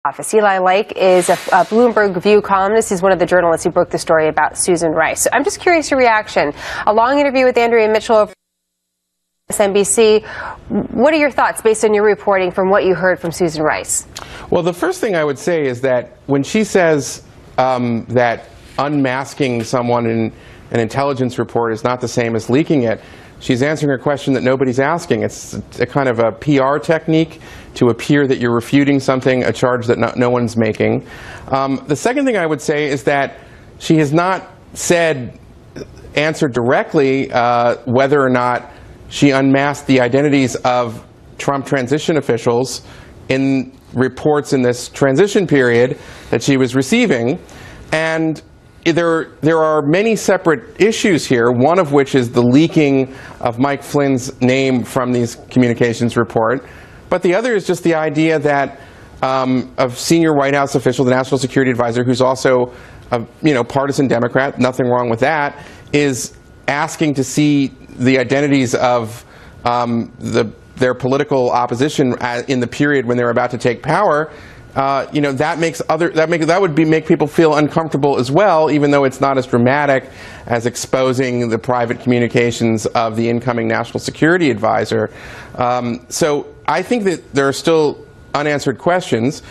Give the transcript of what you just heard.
office. Eli Lake is a Bloomberg View columnist. He's one of the journalists who broke the story about Susan Rice. So I'm just curious your reaction. A long interview with Andrea Mitchell of MSNBC. What are your thoughts based on your reporting from what you heard from Susan Rice? Well, the first thing I would say is that when she says that unmasking someone in an intelligence report is not the same as leaking it, she's answering a question that nobody's asking. It's a kind of a PR technique to appear that you're refuting something, a charge that no one's making. The second thing I would say is that she has not answered directly whether or not she unmasked the identities of Trump transition officials in reports in this transition period that she was receiving. And there are many separate issues here, one of which is the leaking of Mike Flynn's name from these communications report. But the other is just the idea that a senior White House official, the National Security Advisor, who's also a partisan Democrat, nothing wrong with that, is asking to see the identities of their political opposition in the period when they're about to take power. That would make people feel uncomfortable as well, even though it's not as dramatic as exposing the private communications of the incoming National Security Advisor. So I think that there are still unanswered questions.